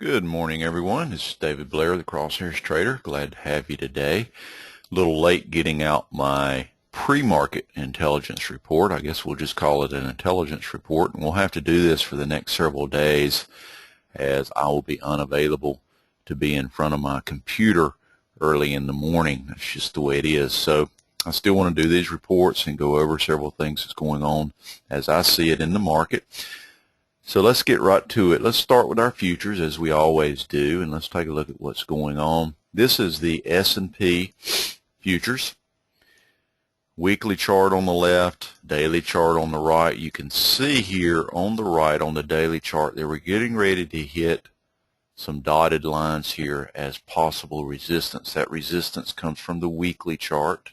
Good morning, everyone. This is David Blair, the Crosshairs Trader. Glad to have you today. A little late getting out my pre-market intelligence report. I guess we'll just call it an intelligence report, and we'll have to do this for the next several days as I will be unavailable to be in front of my computer early in the morning. That's just the way it is. So I still want to do these reports and go over several things that's going on as I see it in the market. So let's get right to it. Let's start with our futures as we always do, and let's take a look at what's going on. This is the S&P futures. Weekly chart on the left, daily chart on the right. You can see here on the right on the daily chart that we're getting ready to hit some dotted lines here as possible resistance. That resistance comes from the weekly chart,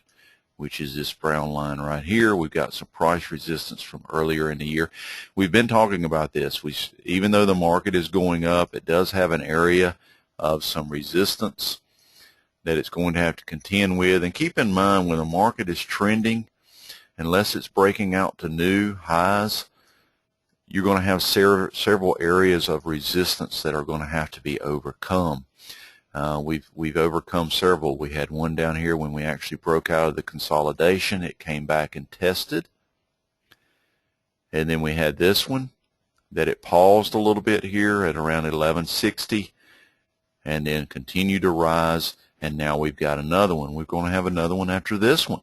which is this brown line right here. We've got some price resistance from earlier in the year. We've been talking about this. Even though the market is going up, it does have an area of some resistance that it's going to have to contend with. And keep in mind, when the market is trending, unless it's breaking out to new highs, you're going to have several areas of resistance that are going to have to be overcome. We've overcome several. We had one down here when we actually broke out of the consolidation. It came back and tested. And then we had this one that it paused a little bit here at around 1160 and then continued to rise. And now we've got another one. We're going to have another one after this one.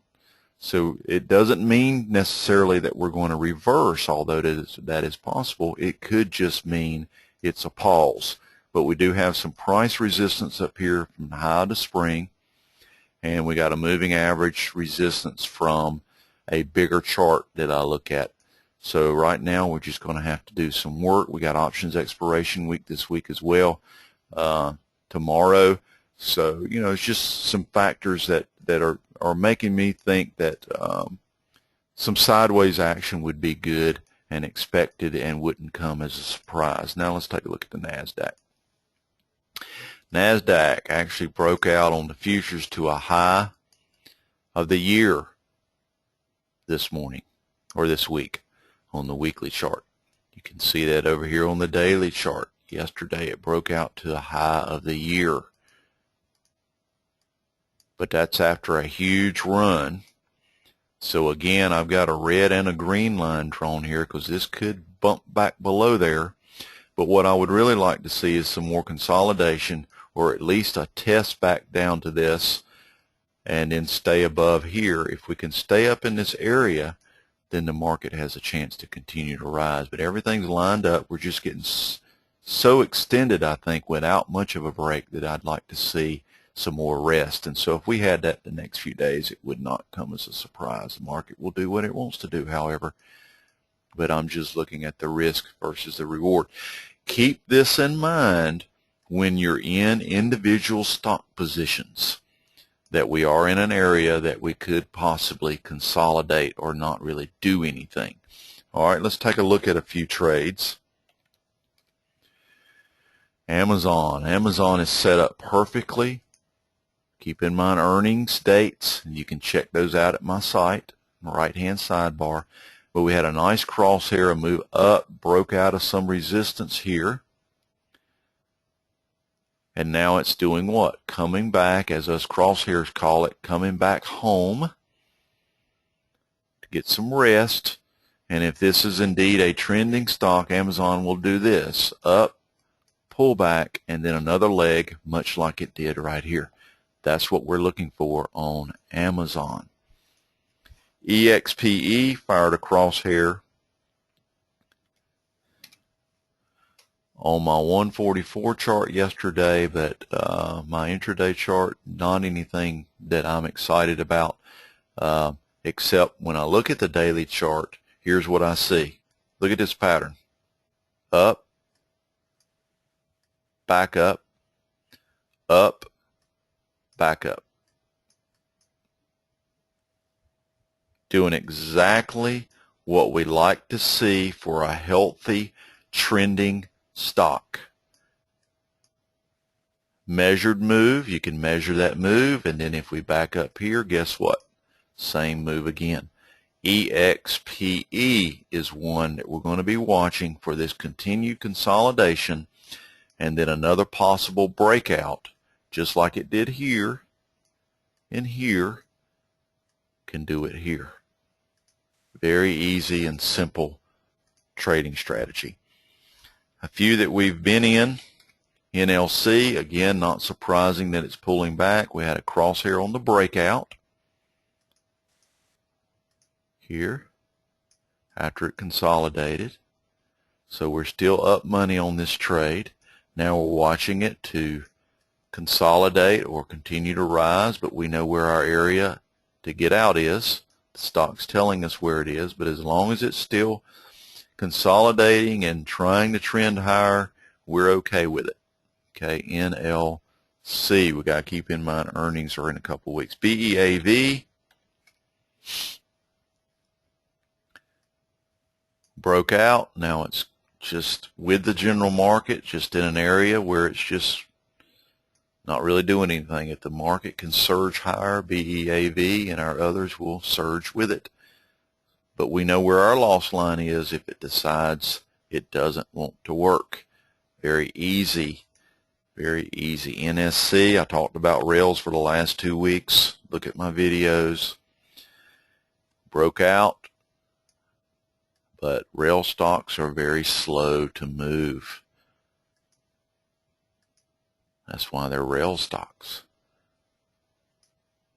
So it doesn't mean necessarily that we're going to reverse, although that is possible. It could just mean it's a pause. But we do have some price resistance up here from high to spring, and we got a moving average resistance from a bigger chart that I look at. So right now we're just going to have to do some work. We got options expiration week this week as well, tomorrow. So it's just some factors that are making me think that some sideways action would be good and expected and wouldn't come as a surprise. Now let's take a look at the NASDAQ. NASDAQ actually broke out on the futures to a high of the year this morning, or this week, on the weekly chart. You can see that over here on the daily chart. Yesterday it broke out to a high of the year. But that's after a huge run. So again, I've got a red and a green line drawn here because this could bump back below there. But what I would really like to see is some more consolidation, or at least a test back down to this and then stay above here. If we can stay up in this area, then the market has a chance to continue to rise. But everything's lined up. We're just getting so extended, I think, without much of a break, that I'd like to see some more rest. And so if we had that the next few days, it would not come as a surprise. The market will do what it wants to do, however. But I'm just looking at the risk versus the reward. Keep this in mind when you're in individual stock positions, that we are in an area that we could possibly consolidate or not really do anything. All right, let's take a look at a few trades. Amazon. Amazon is set up perfectly. Keep in mind earnings dates. You can check those out at my site, my right-hand sidebar. But we had a nice crosshair, a move up, broke out of some resistance here. And now it's doing what? Coming back, as us crosshairs call it, coming back home to get some rest. And if this is indeed a trending stock, Amazon will do this: up, pull back, and then another leg, much like it did right here. That's what we're looking for on Amazon. EXPE fired a crosshair on my 144 chart yesterday, but my intraday chart, not anything that I'm excited about, except when I look at the daily chart, here's what I see. Look at this pattern. Up, back up, back up. Doing exactly what we like to see for a healthy, trending stock. Measured move, you can measure that move, and then if we back up here, guess what? Same move again. EXPE is one that we're going to be watching for this continued consolidation and then another possible breakout, just like it did here and here, can do it here. Very easy and simple trading strategy. A few that we've been in, NLC, again, not surprising that it's pulling back. We had a crosshair on the breakout here after it consolidated. So we're still up money on this trade. Now we're watching it to consolidate or continue to rise, but we know where our area to get out is. The stock's telling us where it is, but as long as it's still consolidating and trying to trend higher, we're okay with it. Okay, NLC, we got to keep in mind earnings are in a couple weeks. BEAV broke out. Now it's just with the general market, just in an area where it's just not really doing anything. If the market can surge higher, BEAV and our others will surge with it. But we know where our loss line is if it decides it doesn't want to work. Very easy. Very easy. NSC, I talked about rails for the last 2 weeks. Look at my videos. Broke out. But rail stocks are very slow to move. That's why they're rail stocks.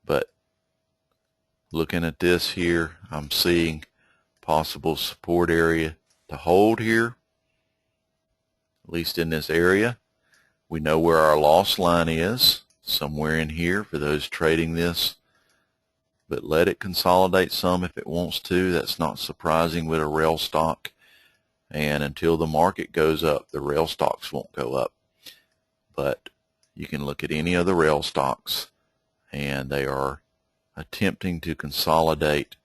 But looking at this here, I'm seeing possible support area to hold here, at least in this area. We know where our loss line is, somewhere in here for those trading this. But let it consolidate some if it wants to. That's not surprising with a rail stock. And until the market goes up, the rail stocks won't go up. But you can look at any of the rail stocks, and they are attempting to consolidate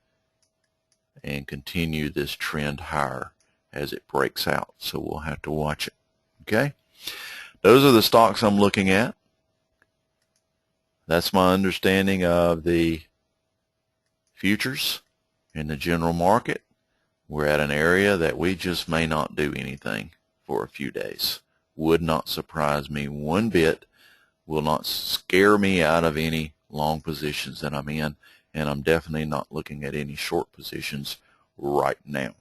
and continue this trend higher as it breaks out. So we'll have to watch it. Okay? Those are the stocks I'm looking at. That's my understanding of the futures in the general market. We're at an area that we just may not do anything for a few days. Would not surprise me one bit. Will not scare me out of any long positions that I'm in, and I'm definitely not looking at any short positions right now.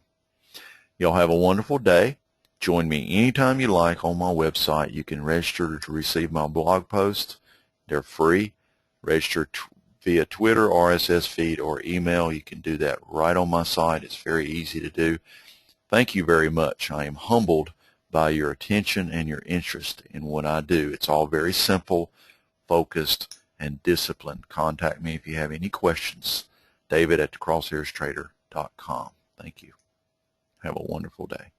Y'all have a wonderful day. Join me anytime you like on my website. You can register to receive my blog posts. They're free. Register via Twitter, RSS feed, or email. You can do that right on my site. It's very easy to do. Thank you very much. I am humbled by your attention and your interest in what I do. It's all very simple, focused, and disciplined. Contact me if you have any questions. David@crosshairs.com. Thank you. Have a wonderful day.